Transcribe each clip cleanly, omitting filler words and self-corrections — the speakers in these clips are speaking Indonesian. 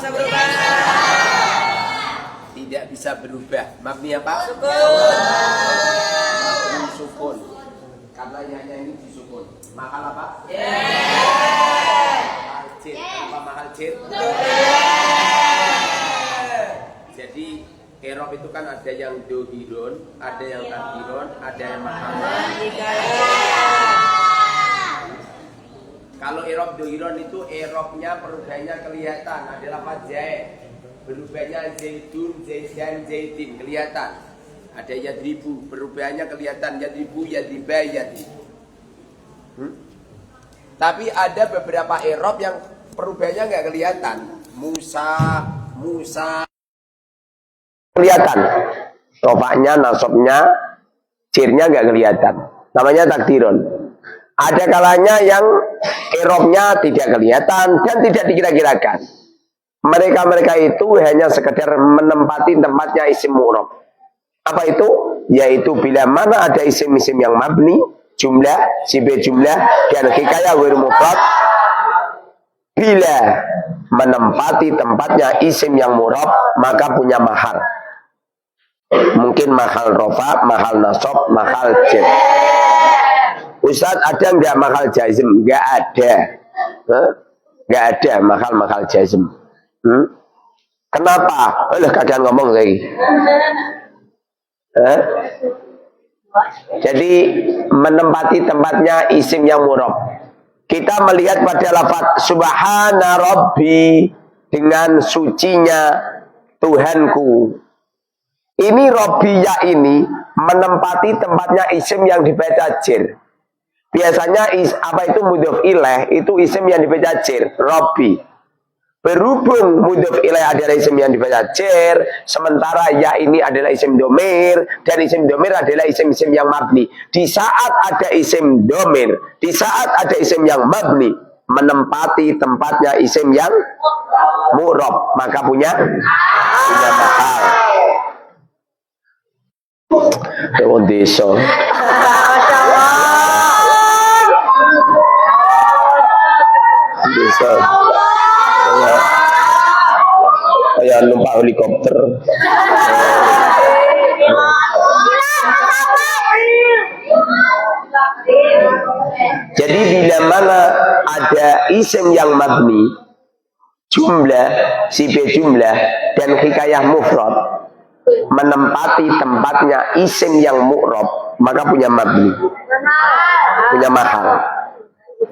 bisa berubah. Tidak bisa berubah. Mabni apa? Sukun. Mabni sukun. Karena ya-nya ini disukun. Mahal apa? Mahal jid. Apa mahal jid? Jadi Erob itu kan ada yang dohirun, ada yang takdirun, ada yang mahal. Kalau Erob dohirun itu Erobnya perubahannya kelihatan, adalah fajai. Berubahnya zaidun, zaidan, zaidin kelihatan. Ada yadribu, perubahannya kelihatan yadribu, yadriba, yadrib. Tapi ada beberapa Erob yang perubahannya nggak kelihatan. Musa, Musa kelihatan. Rofaknya, nasabnya, cirnya nggak kelihatan. Namanya takdirun. Ada kalanya yang Erobnya tidak kelihatan dan tidak dikira-kirakan. Mereka-mereka itu hanya sekedar menempati tempatnya isim mu'rab. Apa itu? Yaitu bila mana ada isim-isim yang mabni, jumlah, sibir jumlah, dan hikayah wir mufrad. Bila menempati tempatnya isim yang mu'rab, maka punya mahal. Mungkin mahal rofa, mahal nasab, mahal jar. Ustaz, ada nggak mahal jazm? Nggak ada. Nggak ada mahal jazm. Kenapa? Kadang ngomong lagi. Jadi menempati tempatnya isim yang murab. Kita melihat pada lafaz subhana rabbi, dengan sucinya Tuhanku. Ini Rabbiya ini menempati tempatnya isim yang dibaca jar. Biasanya apa itu mudhof ilaih, itu isim yang dibaca jar, Rabbi. Berhubung mudhof ilaih adalah isim yang dibaca jar, sementara ya ini adalah isim domir, dan isim domir adalah isim-isim yang mabni. Di saat ada isim domir, di saat ada isim yang mabni, menempati tempatnya isim yang mu'rab, maka punya mahal. Dewa desa. Desa. Kayak numpak helikopter. Jadi bila mana ada isim yang mabni, jumlah, sifat jumlah, dan hikayah mufrad, menempati tempatnya isim yang mu'rab, maka punya mabni, punya mahal.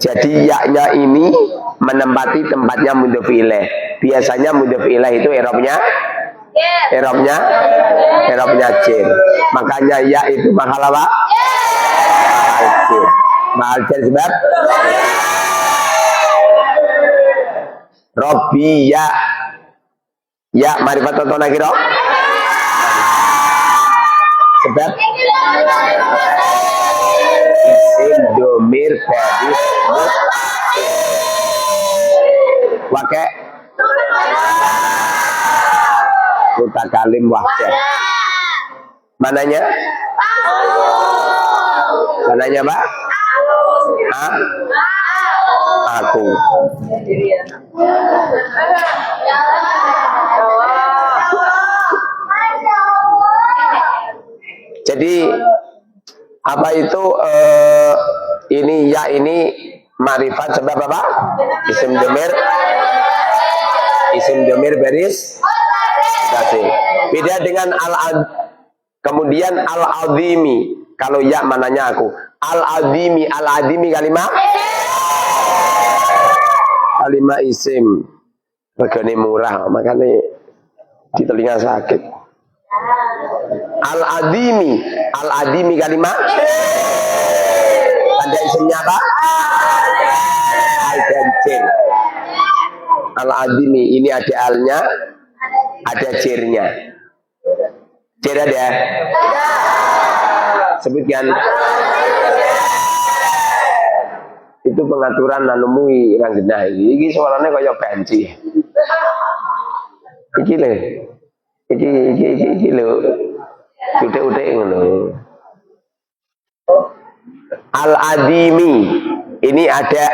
Jadi yaknya ini menempati tempatnya mudhof ilaih. Biasanya mudhof ilaih itu Erobnya jar. Makanya ya itu mahal apa? Mahal jar. Mahal jar sebab Robbi ya marifat atau nakiro. Sebab isim domir baris wakai mutakalim wahdah. Mananya? Mananya Pak? Hah? Aku. Jadi apa itu ini ya ini ma'rifat sebab apa? Isim domir baris kasih. Beda dengan kemudian al-azimi. Kalau ya mananya aku. Al-azimi kalimat isim. Regane murah, makanya di telinga sakit. Al-adimi kalimat ada isimnya apa? Al dan jar. Al-adimi ini ada alnya, ada jarnya. Jar ada? Sebutkan. Itu pengaturan nanumui orang genah ini suaranya kayak banci. Iki le. Iki lho. Utek-utek ngono. Al-adimi ini ada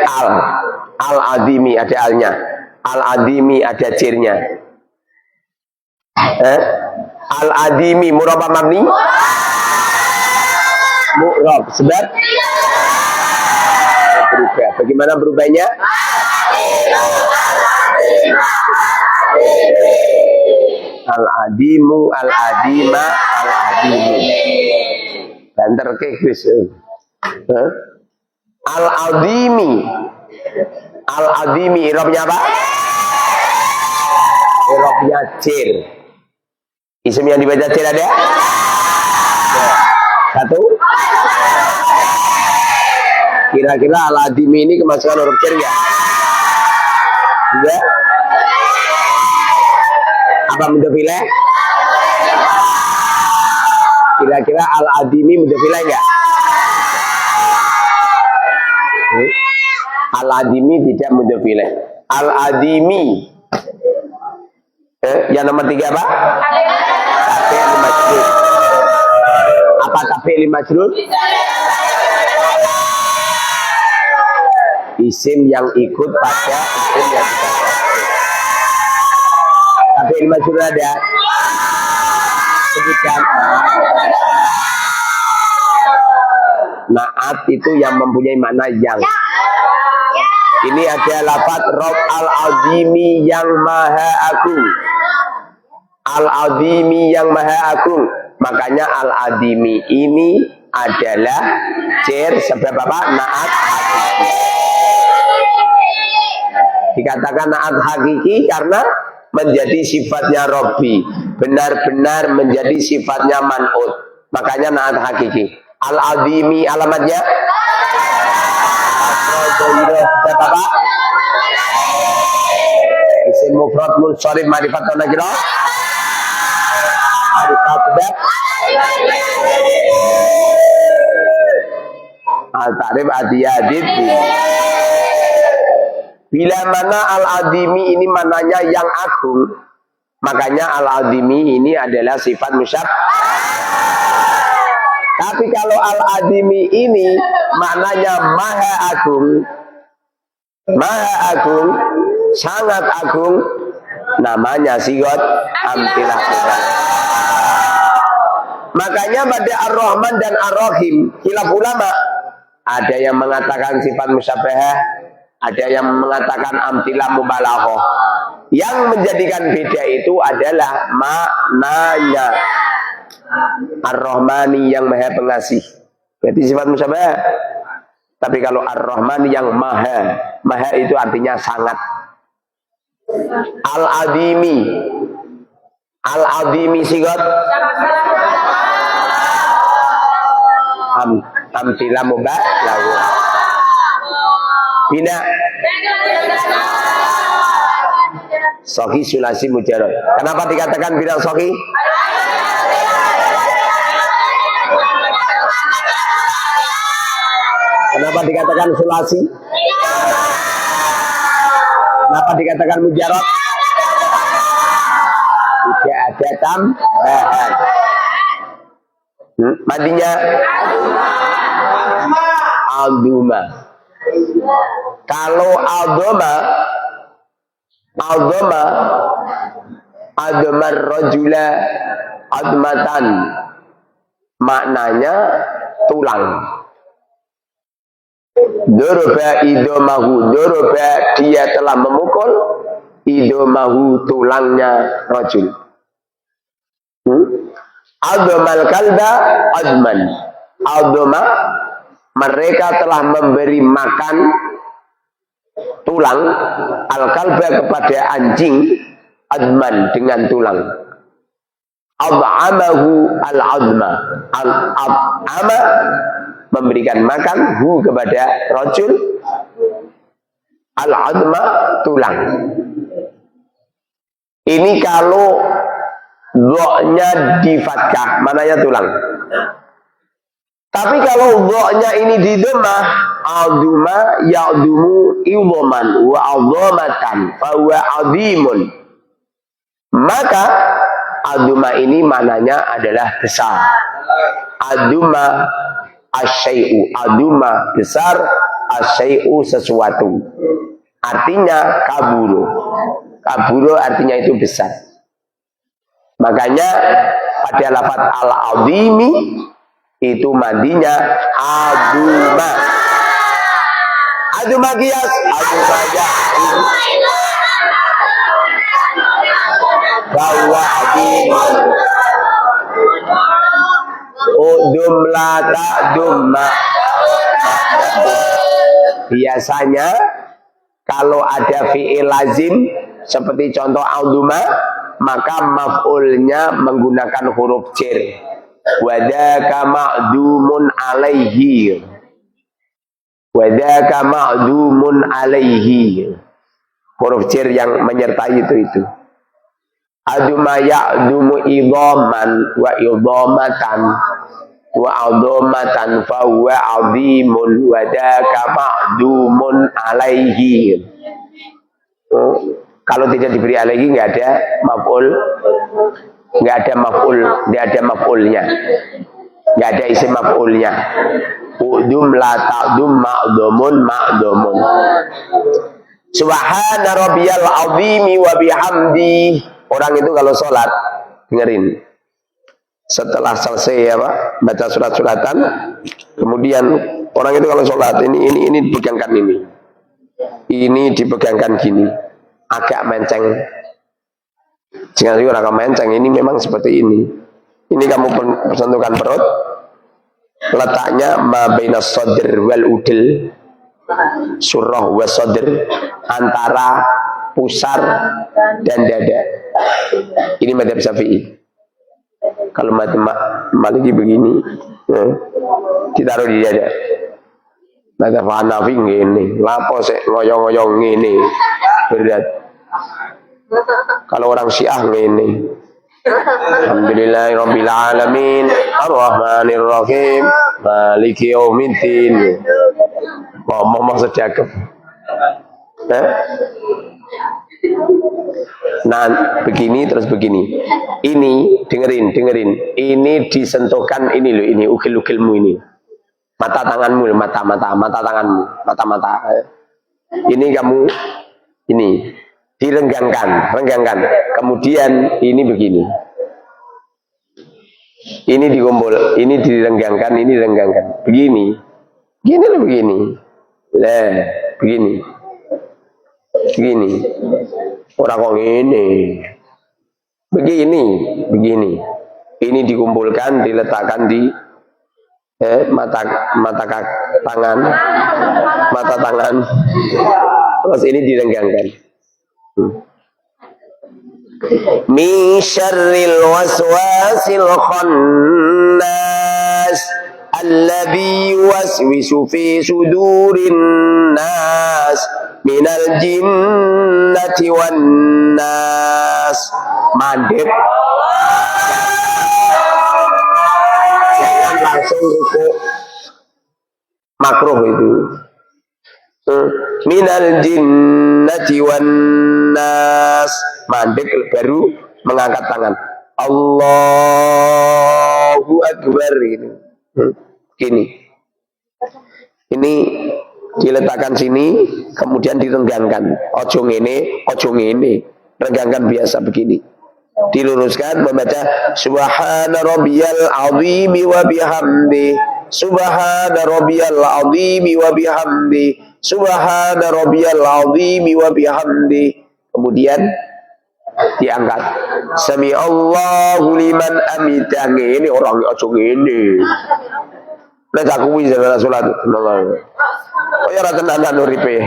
al-adimi ada alnya. Al-adimi ada cirnya. Al-adimi murab mabni? Murab. Sebab berubah. Bagaimana berubahnya? Al-adimu, al-adima, al-adimu. Banter kekis. Al-adimi. Al-adimi irobnya apa? Irobnya cir. Isim yang dibaca cir ada? Satu. Kira-kira al-adimi ini kemasukan huruf cir ya? Dua. Apa mudhofilah? Kira-kira al-adimi mudhofilah enggak? Al-adimi tidak mudhofilah. Al-adimi. Yang nomor 3 apa? Tafi'il majrur. Apa tafi'il majrur? Isim yang ikut pada isim yang tidak. Tafi'il majrur ada. Sebutkan. Naat itu yang mempunyai makna yang. Ini ada lafaz Rob al-azimi yang maha agung. Al-azimi yang maha agung. Makanya al-azimi ini adalah cer sebab apa? Naat hakiki. Dikatakan naat hakiki karena menjadi sifatnya Robbi. Benar-benar menjadi sifatnya man'ut. Makanya naat hakiki. Al-azimi alamatnya apa? Isim mufrad munsharif ma'rifat nakirah. Ma'rifat bab. Al-ta'rif adiyadid. Bila mana al-azimi ini mananya yang agung, makanya al-azimi ini adalah sifat musyabbah. Tapi kalau al-azimi ini maknanya maha agung, sangat agung, namanya sigot amtilah. Makanya pada Ar-Rahman dan Ar-Rahim, khilaf ulama, ada yang mengatakan sifat musyabbahah, ada yang mengatakan amtilah mubalaghah. Yang menjadikan beda itu adalah maknanya. Ar-Rahmani yang maha pengasih, berarti sifat musyabbah. Tapi kalau Ar-Rahmani yang maha itu artinya sangat. Al-azimi sigot amtilah mubalaghah. Bina Sohi sulasi mujarrad. Kenapa dikatakan bina sohi? Kenapa dikatakan sulasi? Kenapa dikatakan mujarrad? Tidak ada tambahan. Madinya alduma. Kalau aldoma rajula admatan, maknanya tulang. Doroba idomahu, doroba dia telah memukul idomahu tulangnya rajul. Adomal kalba adman. Adoma mereka telah memberi makan tulang al-kalba kepada anjing adman dengan tulang. Ad'amahu al-adma. Al-ad'ama memberikan makan hu kepada rajul al-adma tulang. Ini kalau dha-nya di fathah, mananya tulang. Tapi kalau dha-nya ini di dhammah, aduma ya'dumu idhaman wa 'azamatan fa huwa 'azimun. Maka aduma ini mananya adalah besar. Aduma asyai'u, aduma besar, asyai'u sesuatu. artinya kaburo. Kaburo artinya itu besar. Makanya pada lafaz al-azimi itu mandinya aduma. Aduma kias, aduma ya. Bahwa adim udum lata dumma. Biasanya kalau ada fi'il lazim seperti contoh auduma, maka maf'ulnya menggunakan huruf jar. Wadaka ma'dumun alaihi. Wadaka ma'dumun alaihi. Huruf jar yang menyertai itu. Aduma ya'dumu idhaman wa idhamatan wa adhamatan fa huwa 'azimun wa daka ma'dumun alaihi. Kalau tidak diberi alaihi enggak ada maf'ul, enggak ada maf'ulnya. Enggak ada isim maf'ulnya. Udum la ta'dum ma'dumun ma'dumun. Subhana rabbiyal azimi wa bihamdi. Orang itu kalau sholat, dengerin. Setelah selesai baca surat-suratan, kemudian orang itu kalau sholat ini dipegangkan ini dipegangkan gini, agak menceng. Jangan juga agak menceng. Ini memang seperti ini. Ini kamu persentuhkan perut, letaknya ma bainas sadr wal udel, surah wa sadr, antara pusar dan dada. Ini madzhab Syafi'i. Kalau Maliki begini, ditaruh di dada. Madzhab Hanafi ngene, lapo sik ngoyong-ngoyong ngene. Berat. Kalau orang Syiah ngene. Alhamdulillahirabbil alamin, arrahmanir rahim, maliki yaumiddin. Ngomong sedekap. Nah, begini terus begini. Ini dengerin. Ini disentuhkan ini loh, ini ugil-ugilmu ini. Mata tanganmu, mata tanganmu, mata. Ini kamu ini direnggangkan. Kemudian ini begini. Ini dikumpul, ini direnggangkan, ini direnggangkan. Begini. Gini loh begini. Lah, begini. Orang kok ini. Begini. Ini dikumpulkan, diletakkan di mata tangan. Terus ini direnggangkan. Min syarril waswasil khannas alladzi yuwaswisu fi sudurin nas minal jinnati wan nas. Mandek. Jangan langsung rukuk. Makruh itu. Minal jinnati wan nas. Mandek baru mengangkat tangan. Allahu Akbar ini. Ini diletakkan sini, kemudian direnggangkan. Ojo ngene. Renggangkan biasa begini. Diluruskan membaca Subhana rabbiyal azimi wa bihamdi. Subhana rabbiyal azimi wa bihamdi. Subhana rabbiyal azimi wa bihamdi. Kemudian diangkat. Sami Allahu liman hamidah. Ini orang ojo ngene. Nek aku wis salat. Kaya ora tenanan uripe.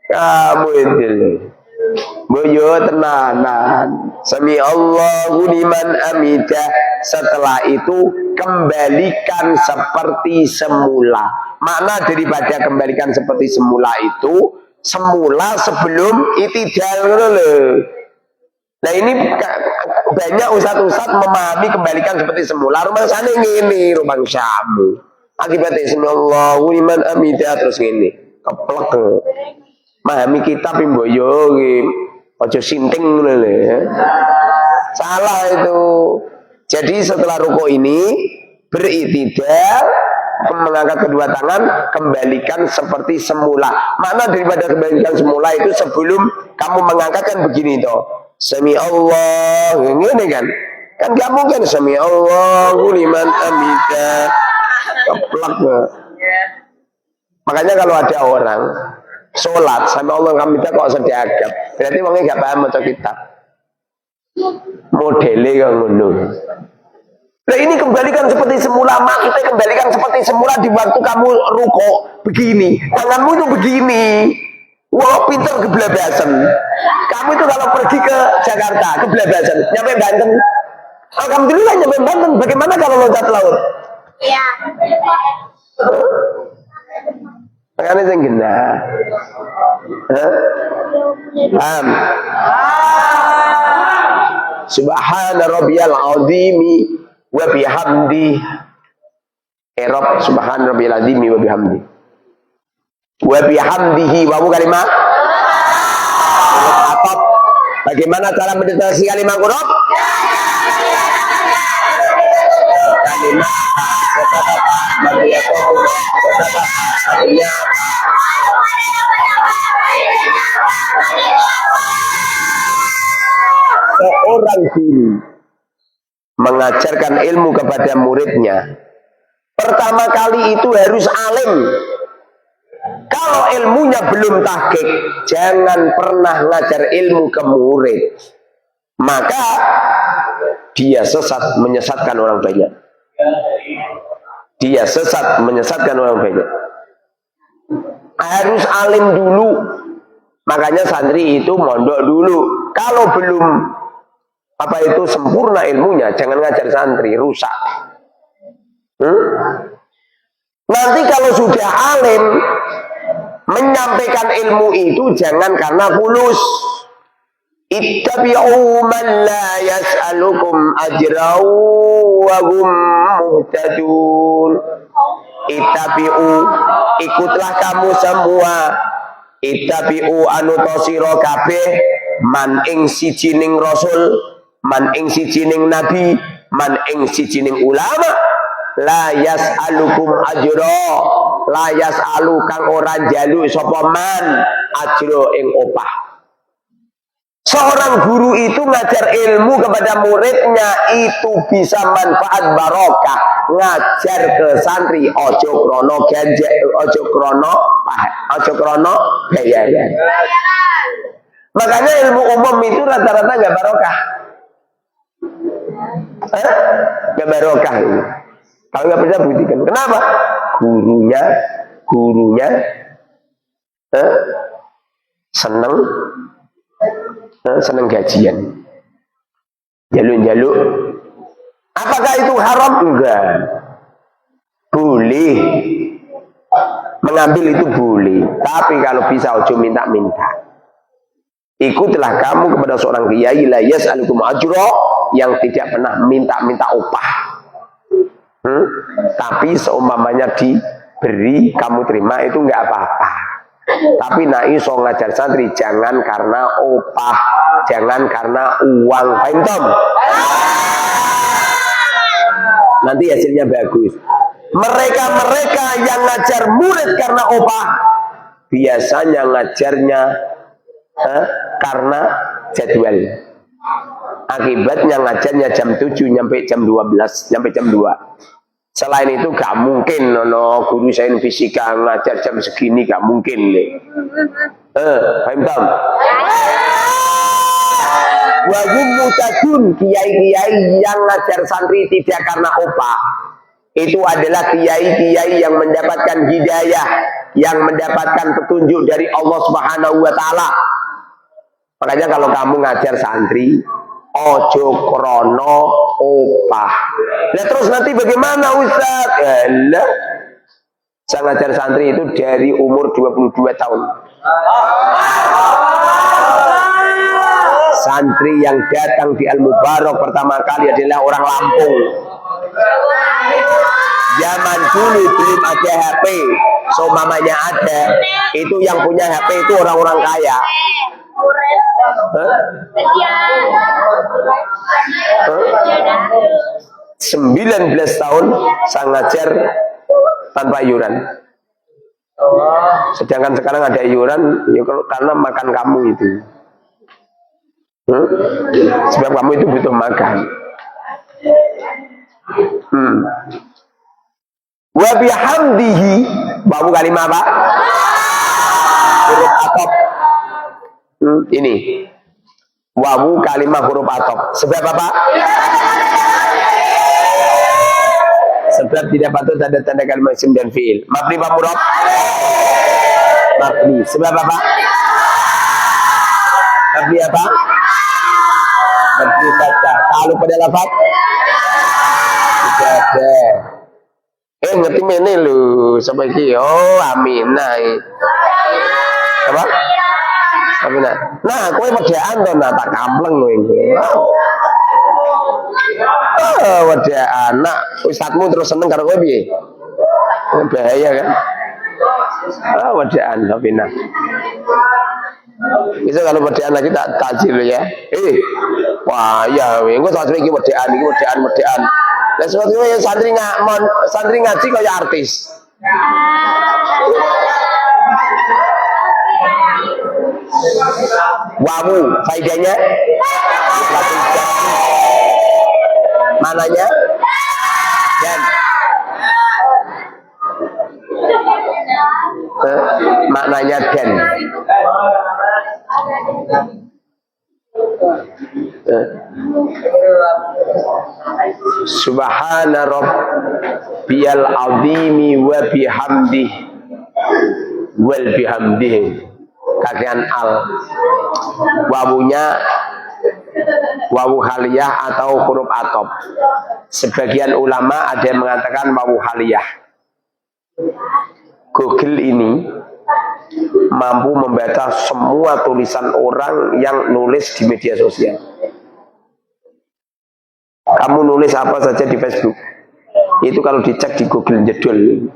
Kamu itu. Boyo tenanan. Sami Allahu liman hamidah. Setelah itu kembalikan seperti semula. Makna daripada kembalikan seperti semula itu semula sebelum itidal lho. Nah ini banyak ustaz-ustaz memahami kembalikan seperti semula. Rumah sana ngene, rumah syamu. Akibatnya Allahu liman hamidah terus ngene. Keplek. Memahami kitab imboyo ojo sinting ngono lho. Salah itu. Jadi setelah rukuk ini beritidal, mengangkat kedua tangan, kembalikan seperti semula. Mana daripada kembalikan semula itu sebelum kamu mengangkat kan begini toh. Sami Allah, ini kan. Kan gak mungkin sami Allahu liman hamidah. Keplak. Makanya kalau ada orang sholat sami Allah hamidah kok sedekap, berarti wongnya gak paham maca kitab. Modelnya kan ngono. Nah ini kembalikan seperti semula, mak kita kembalikan seperti semula di waktu kamu ruko begini, tanganmu itu begini. Wah pinter kebelabasan. Kamu itu kalau pergi ke Jakarta kebelabasan, nyampe Banten. Alhamdulillah nyampe Banten. Bagaimana kalau loncat laut? Iya. Makanya saya gina. Paham? Subhana rabbiyal azimi wa bihamdi. Rob subhana rabbiyal azimi wa bihamdi. Wa bihamdihi wa kalimat. Bagaimana cara mendeteksi kalimat huruf? Kalimat seorang guru mengajarkan ilmu kepada muridnya, pertama kali itu harus alim. Kalau ilmunya belum tahqiq, jangan pernah ngajar ilmu ke murid, maka dia sesat, menyesatkan orang banyak. Dia sesat, menyesatkan orang banyak. Harus alim dulu. Makanya santri itu mondok dulu. Kalau belum sempurna ilmunya, jangan ngajar santri, rusak. Nanti kalau sudah alim, menyampaikan ilmu itu jangan karena fulus. Ittabi'u man la yas'alukum ajraw wa hum muhtadun. Ittabi'u, ikutlah kamu semua. Ittabi'u anu tosiro kabeh man ing sijining rasul, man ing sijining nabi, man ing sijining ulama. La yas'alukum ajra, la yas'alu kang ora njaluk sapa man ajra ing opah. Seorang guru itu ngajar ilmu kepada muridnya itu bisa manfaat barokah. Ngajar ke santri ojo krono ganja, ojo krono bayaran. Makanya ilmu umum itu rata-rata nggak barokah. Nggak barokah ini. Kalau nggak bisa buktikan. Kenapa? Gurunya seneng gajian, jaluk. Apakah itu haram? Enggak. Boleh. Mengambil itu boleh. Tapi kalau bisa ojo minta-minta. Ikutlah kamu kepada seorang kiai la yas'alukum ajra, yang tidak pernah minta-minta upah. Tapi seumpamanya diberi, kamu terima, itu enggak apa-apa. Tapi nak iso ngajar santri jangan karena upah, jangan karena uang. Paham tom? Nanti hasilnya bagus. Mereka yang ngajar murid karena upah, biasanya ngajarnya karena jadwal. Akibatnya ngajarnya jam 7 nyampe jam 12, nyampe jam 2. Selain itu gak mungkin guru sains fisika ngajar jam segini, gak mungkin nih. Paham tam? Wahum mutadun, kiai-kiai yang ngajar santri tidak karena upah, itu adalah kiai-kiai yang mendapatkan hidayah, yang mendapatkan petunjuk dari Allah Subhanahu wa Ta'ala. Makanya kalau kamu ngajar santri, ojo krono opah. Nah terus nanti bagaimana Ustaz? Saya ngajar santri itu dari umur 22 tahun. Santri yang datang di Al-Mubarak pertama kali adalah orang Lampung. Zaman dulu belum ada HP, so mamanya ada. Itu yang punya HP itu orang-orang kaya. 19 tahun saya ngajar tanpa iuran. Sedangkan sekarang ada iuran ya karena makan kamu itu. Sebab kamu itu butuh makan. Wa bihamdihi, babu kalimat apa? Huruf atop. Ini wawu kalimat huruf atop. Sebab apa? Sebab tidak patut ada tanda kalimat isim dan fiil. Mabni apa murab? Mabni. Sebab apa? Mabni apa? Mabni saja. Kalau pada lafaz tidak ada. Ngerti mana lu sampai ki? Oh, Aminah. Apa? Aminah. Nah, kowe wedaan to nah tak kampleng kowe. Wadah anak ustadmu terus seneng karo kowe piye? Bahaya kan? Wadaan Aminah. Bisa kalau wedaan lagi tak tajil ya. Wah, ya engko tak iki wedaan iki wedaan. Lah sebetulnya santri ngaji kayak artis. Wawu faedahnya mananya dan maknanya dan Subhana rabbiyal azimi wa bihamdihi wal bihamdihi kakean al wawunya wawu haliyah atau huruf atop. Sebagian ulama ada yang mengatakan wawu haliyah. Google ini mampu membaca semua tulisan orang yang nulis di media sosial. Kamu nulis apa saja di Facebook, itu kalau dicek di Google jedul.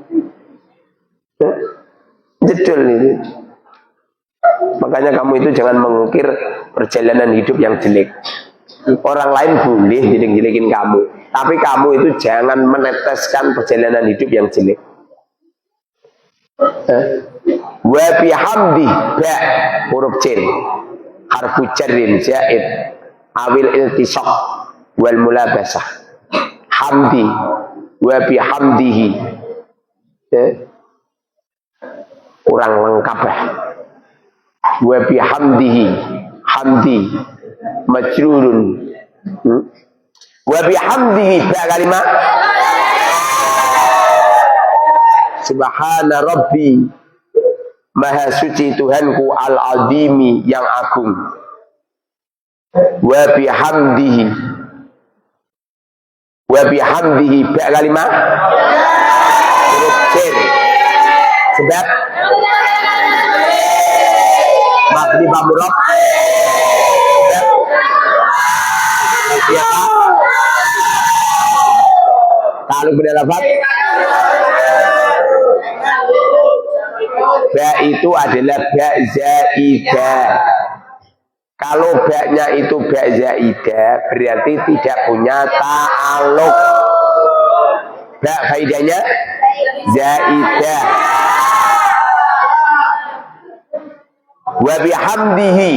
Jedul ini. Makanya kamu itu jangan mengukir perjalanan hidup yang jelek. Orang lain boleh jelek-jelekin kamu, tapi kamu itu jangan meneteskan perjalanan hidup yang jelek. Wa bihamdi ba huruf jar harfu jarrin zaid awil iltisaq wal mulabasah hamdi wa bihamdihi kurang lengkap ya. Wa bihamdihi hamdi majrurun wa bihamdihi ba kalimat Subhana Rabbi, Maha suci Tuhanku al-azimi yang agung. Wa bihamdihi, wa bihamdihi ba kalimat huruf jar. Sebab mabni ba murab. Kalau benda lafaz ba itu adalah ba zaidah. Kalau ba-nya itu ba zaidah berarti tidak punya ta'alluq. Ba faedahnya zaidah. Wa bihamdihi.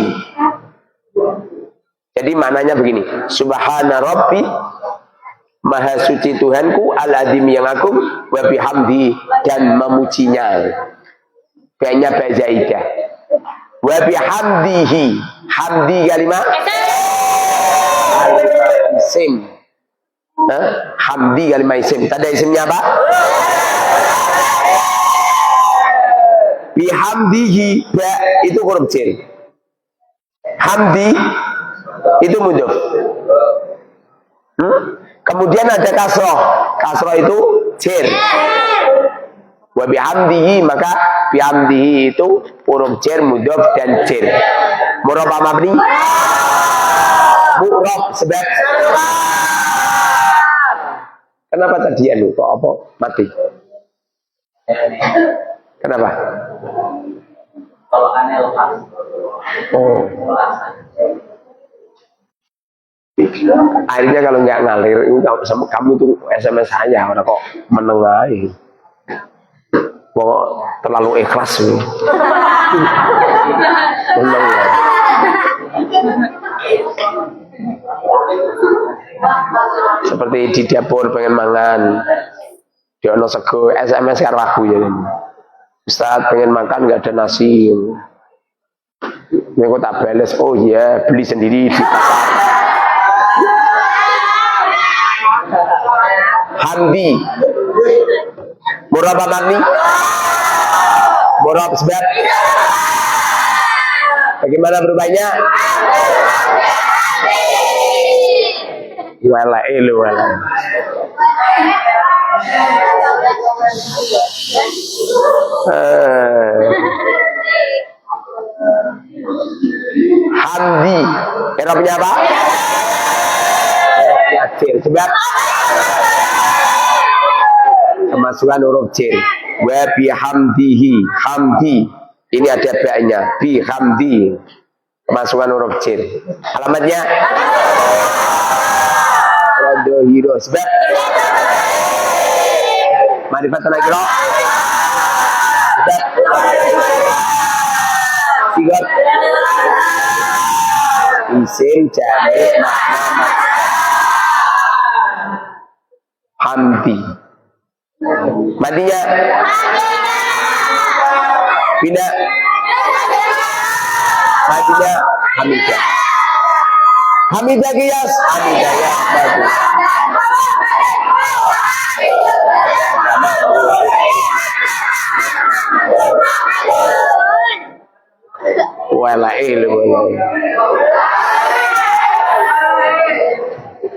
Jadi maknanya begini, Subhana Rabbi, Maha suci Tuhanku al-azim yang agung, wa bihamdi dan memujinya. Ba-nya ba zaidah. Wa bihamdihi, hamdi kalimat isim. Hamdi kalimat isim. Tanda isimnya apa? Bihamdihi ba itu huruf jar. Hamdi itu mudhof. Kemudian ada kasroh. Kasroh itu jar. Wa bihamdihi, maka bihamdihi itu huruf jar, mudhof dan jar. Murab mabni? Murab sebab. Kenapa tadi anu kok apa mati? Kenapa? Kalau aneh lepas. Oh. Akhirnya kalau nggak ngalir, kamu itu SMS saya, orang kok menengahi. terlalu ikhlas. Seperti di dapur pengen mangan, dia ono sego, SMS karo aku ya. Ustaz pengen makan nggak ada nasi. Mereka tak bales, oh iya beli sendiri di pasar. Hamdi, murah mani, murah sebab. Bagaimana berubahnya? Wala elu wala. Hamdi, Eropnya apa? Yakin, sebab kemasukan huruf jir. Wa bihamdihi, hamdi. Ini ada ba-nya, bihamdi. Kemasukan huruf jir. Alamatnya Rodo hiro, sebab Marifat tanah kilo. Tiga isim jamik hamdi. Madinya bina madinya hamidah. Hamidah kias hamidah ya bagus. Wala ilmu.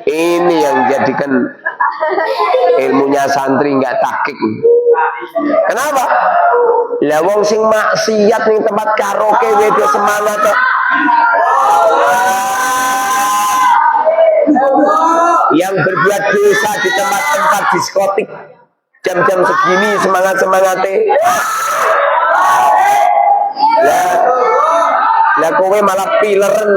Ini yang jadikan ilmunya santri nggak takik. Kenapa? Lah wong sing maksiat ning tempat karaoke wedo semangat kok. Yang berbuat dosa di tempat-tempat diskotik jam-jam segini semangat-semangatnya. Lah kowe malah pileren.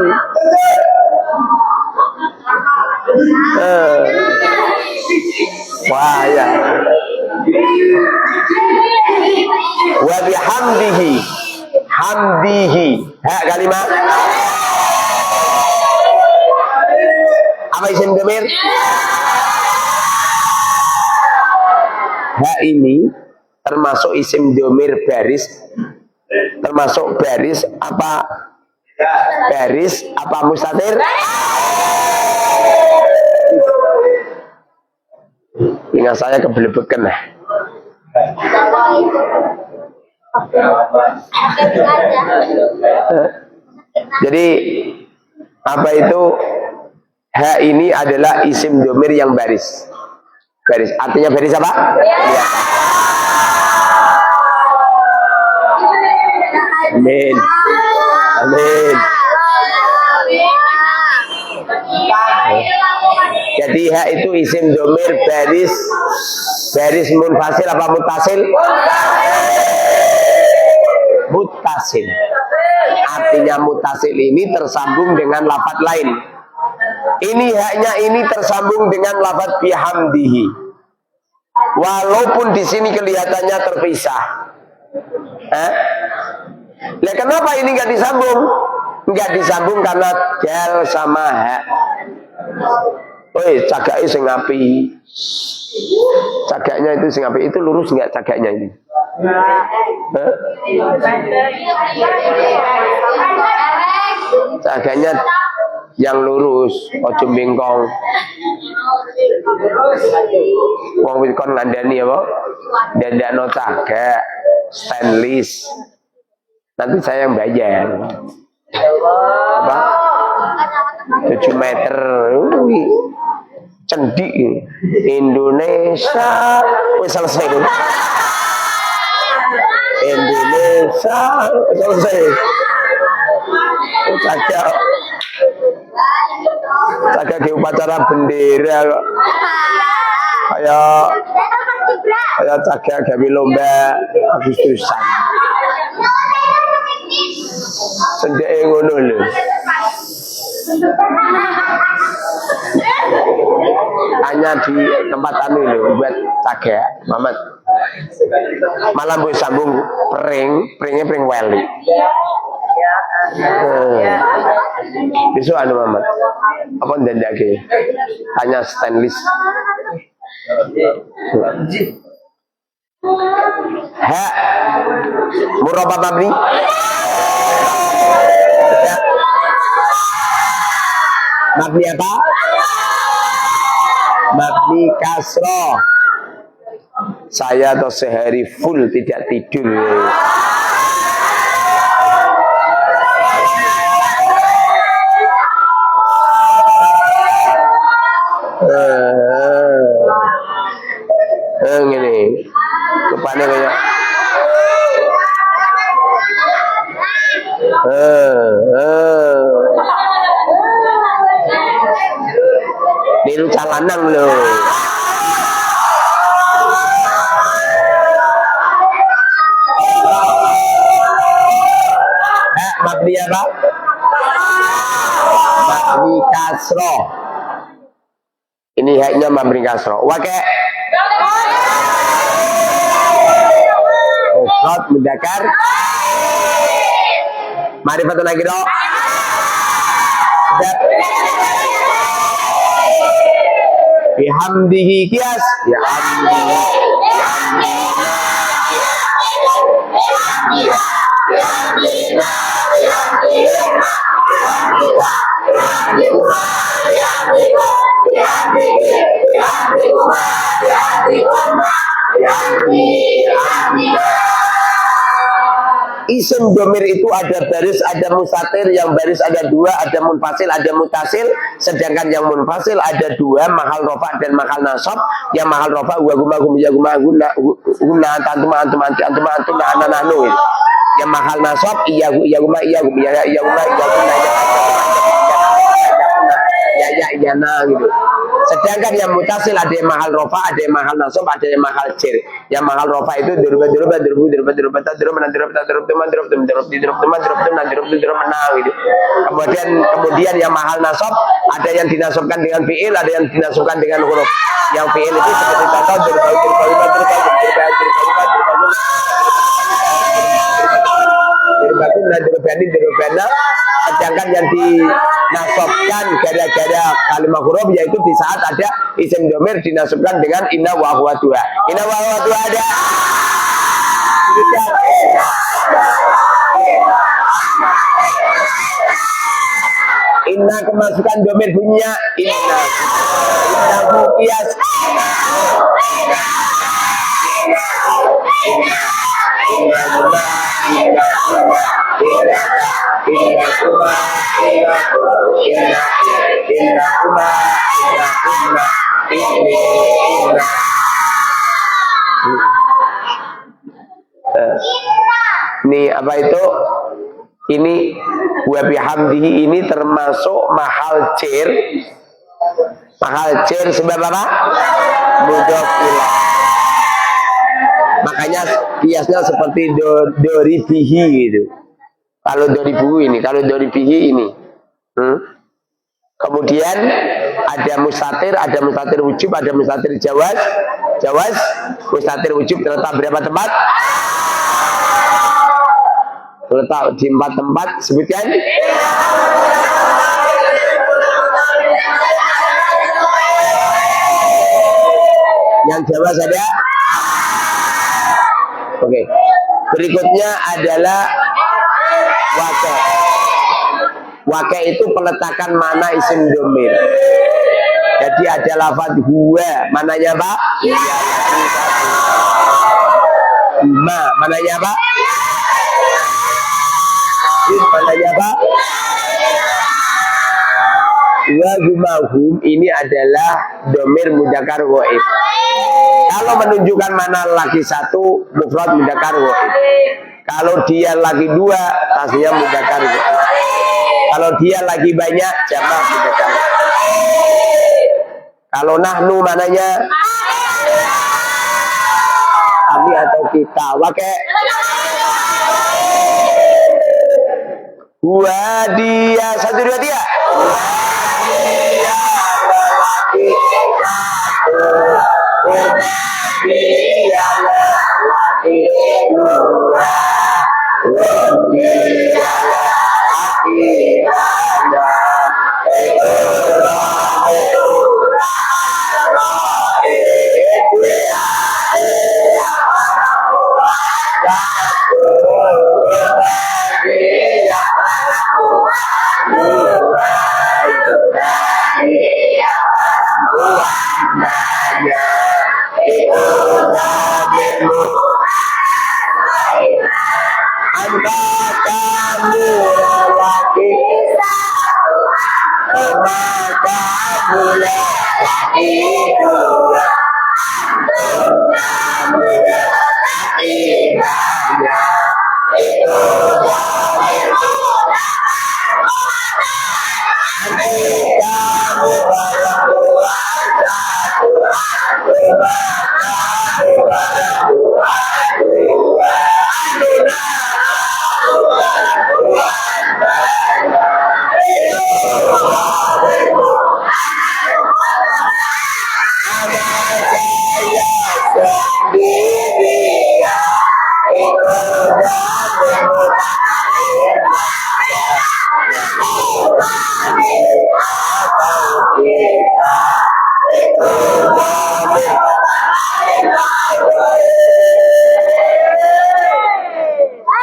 Wah ya. Wa bihamdihi, hamdihi. Ha kalimat. Apa isim dhamir? Ha ini termasuk isim dhamir baris. Termasuk baris apa? Baris apa mustatir? Ingat saya kebelebekan lah. Jadi apa itu? Ha ini adalah isim dhamir yang baris. Baris artinya baris apa? Ya. Amin. Amin. Jadi ha itu isim dhamir baris. Baris munfasil apa mutasil? Mutasil. Artinya mutasil ini tersambung dengan lafaz lain. Ini haknya ini tersambung dengan lafaz bihamdihi. Walaupun di sini kelihatannya terpisah. Nah, kenapa ini nggak disambung? Nggak disambung karena dal sama ha. Woi, cagaknya sing api. Cagaknya itu sing api itu lurus nggak cagaknya ini? Cagaknya yang lurus, ojo bengkong. Wong wis kon ngandani apa? Dandakno cagak stainless. Nanti saya yang bayar. Apa? 7 meter. Cendik Indonesia. Wis selesai dulu. Indonesia selesai. Cagak. Cagak di upacara bendera kok. Kayak cagak gawe lomba Agustusan. Sendeke ngono lho. Hanya di tempat anu lho buat cagak, Mamat. Malah bu sambung peringnya pering weli. Besok anu Muhammad. Apa ndandake? Hanya stainless. Ha. Murabba mabni. Mabni apa? Mabni kasroh. Saya atau sehari full tidak tidur. Gini kepane kayak niru calanang loh. Mabni apa? Mabni kasroh. Ini haknya mabni kasroh. Wake mufrad mudzakkar ma'rifatun nakirah. Bihamdihi kias ya Isim domir itu ada baris, ada mustatir, yang baris ada dua, ada munfasil, ada mutasil. Sedangkan yang munfasil ada dua, mahal rofa dan mahal nasab. Yang mahal rofa wa guma gum ya guma guna antum antum antum antum ana nahnu. Yang mahal nasab iya guma iya gum ya guma ya nah gitu. Sedangkan yang mutasil ada yang mahal rofa, ada yang mahal nasab, ada yang mahal cer. Yang mahal rofa itu kemudian yang mahal nasab ada yang dinasabkan dengan fiil, ada yang dinasabkan dengan huruf. Yang fiil itu seperti contoh sedangkan yang dinasabkan gara-gara kalimat huruf yaitu di saat ada isim domir dinasabkan dengan inna wa huwa dua. Inna wa huwa dua ada. Inna kemasukan domir bunyinya inna. Inna kias. Ini apa itu? Ini wa bihamdihi ini termasuk mahal cer. Mahal cer sebab apa? Mudhof ilaih. Makanya kiasnya seperti doribihi gitu. Kalau doribu ini, kalau doribihi ini. Kemudian ada mustatir wujub, ada mustatir jawaz. Mustatir wujub terletak berapa tempat? Terletak di 4 tempat. Sebutkan. Yang jawaz ada. Oke. Berikutnya adalah waqi'. Waqi' itu peletakan mana isim domir. Jadi ada lafaz huwa, mananya apa? Ma, mananya apa? Mananya apa? Wa humahum ini adalah domir mudzakkar ghaib. Kalau menunjukkan mana laki satu, mufrad mudzakkar ghaib. Kalau dia laki dua, tasnya mudzakkar ghaib. Kalau dia lagi banyak, jamak mudzakkar. Kalau nahnu mananya? Kami atau kita. Waqi'. Wa dia, 1 2 3. Dia lelaki satu.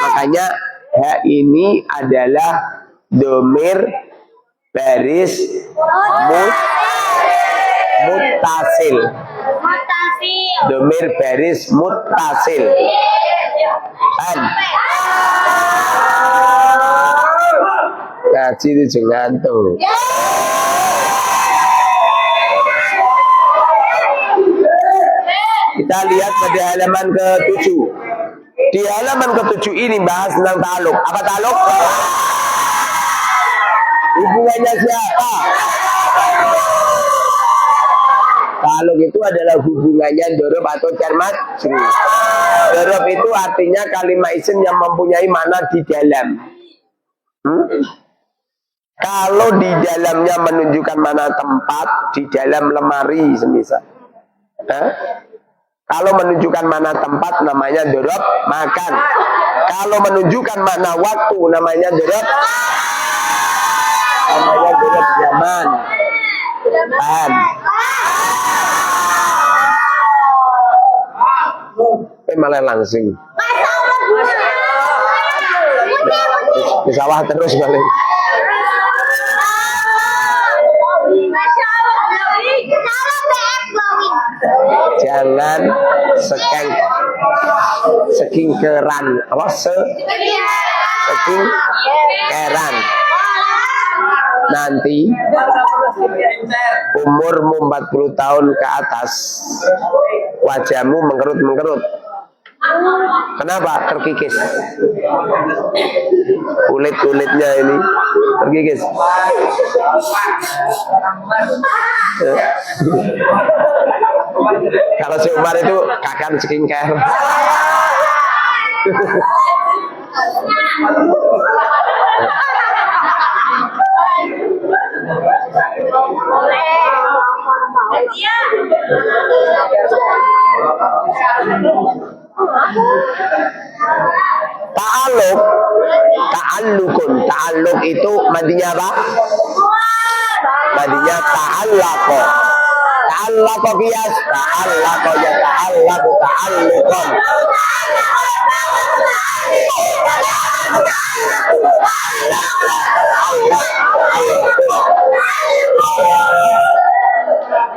Makanya ha ini adalah domir baris muttasil. Domir baris muttasil. Kan? Ngaji itu jangan tuh. Kita lihat pada halaman ke-7. Di halaman ke-7 ini bahas tentang ta'aluk. Apa ta'aluk? Hubungannya siapa? Ta'aluk itu adalah hubungannya dorob atau jar majrur. Dorob itu artinya kalimat isim yang mempunyai makna di dalam. Kalau di dalamnya menunjukkan mana tempat, di dalam lemari semisal. Kalau menunjukkan mana tempat namanya dorob makan. Kalau menunjukkan makna waktu namanya dorob zaman. Paham? Malah langsung. Di sawah terus balik. Jangan sekingkeran apa sekingkeran. Nanti umurmu 40 tahun ke atas, wajahmu mengkerut-mengkerut. Kenapa? Terkikis. Kulit-kulitnya ini terkikis. Kalau si Umar itu kakan skincare. Ta'aluk itu madinya apa? Madinya ta'allaqo. Ta'allaqo qiyas, ta'allaqo ya ta'allaqu ta'alluqan.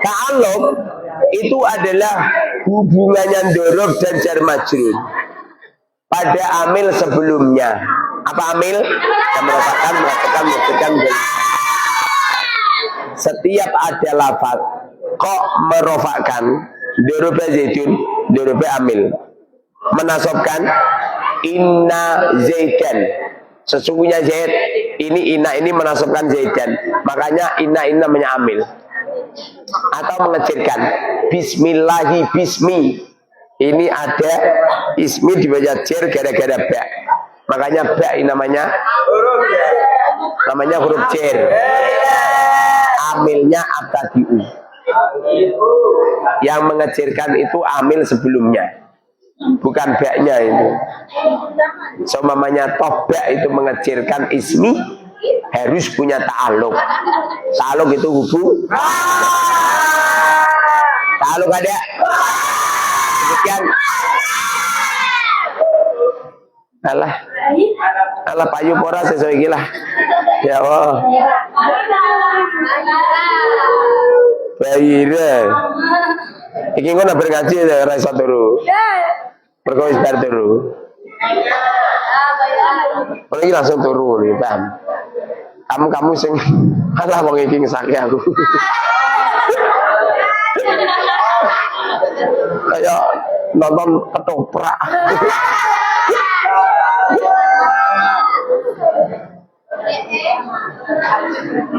Ta'alluq itu adalah hubungannya dorob dan jar majrur pada amil sebelumnya. Apa amil? Yang melakukan. Setiap ada lafaz kok merofakan dorob zaidun, dorob amil. Menasobkan inna zaidan, sesungguhnya zaid. Ini inna ini menasobkan zaidan, makanya inna namanya amil. Atau mengecilkan bismillahi bismi, ini ada ismi dibaca jar gara-gara ba, makanya ba ini namanya huruf jar. Amilnya abtadi'u, yang mengecilkan itu amil sebelumnya, bukan ba-nya itu. So namanya toba itu mengecilkan ismi harus punya ta'aluk. Ta'aluk itu hubung. Ta'aluk ada. Demikian. Alah payu pora sesuai gila. Ya Allah. Bayi deh. Iki kok nak bergaji deh, rasa turu. Berkawis bar turu. Kalau ini langsung turu nih, paham? Kamu sing alah wong iki ngesake aku. Kayak nonton ketoprak.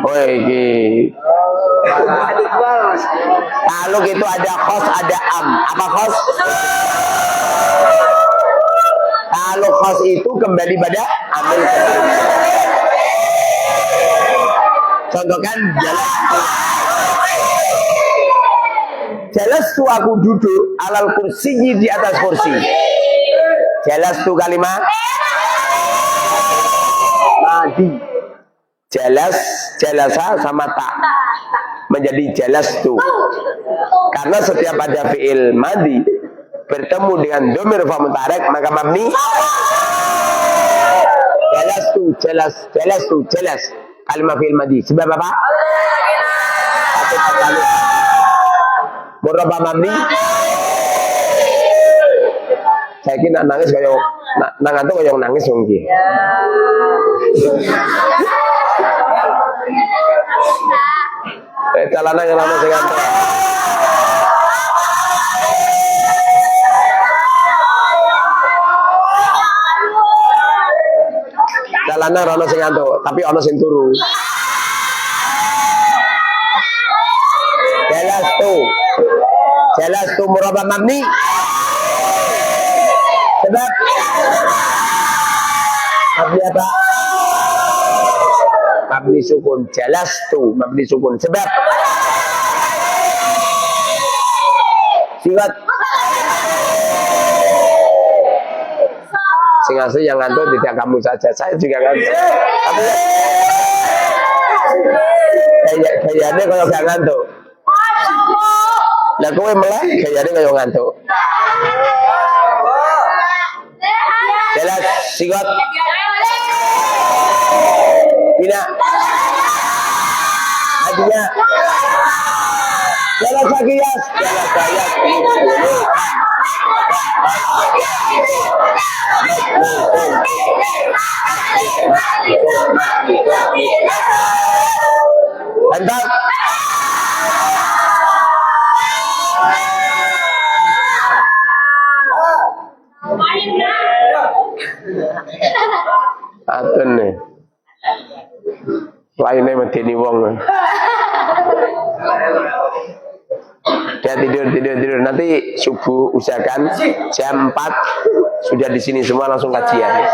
Oh iki. Kalau gitu ada khos, ada am. Apa khos? Kalau khos itu kembali pada amil. Contohkan jelas tuh aku duduk alal kursi di atas kursi. Jelas tuh kalimat madi. Jalasa sama tak menjadi jelas tuh. Karena setiap ada fi'il madi bertemu dengan domir fa mutarik maka mabni jelas kalimat fi'il madi. Sebab apa? Murabba mabni. Saya kira nangis kayak nang kayak nangis mungkin. Calana yang lama saya ngantuk. Calana rono sing ngantuk, tapi ono sing turu. Jelas tuh murabba mabni. Sebab mabni apa? Mabni sukun. Jelas tuh mabni sukun. Sebab siwat sing asli yang ngantuk tidak kamu saja, saya juga ngantuk. Kayaknya kalau gak ngantuk. Lah kowe meleh kayaknya kayak ngantuk. Jelas siwat. Bina. Artinya jelas sakias, jelas bayat. Mantap. Atun nih. Lainnya medeni wong. Ya tidur. Nanti subuh usahakan jam 4 sudah di sini semua langsung kajian.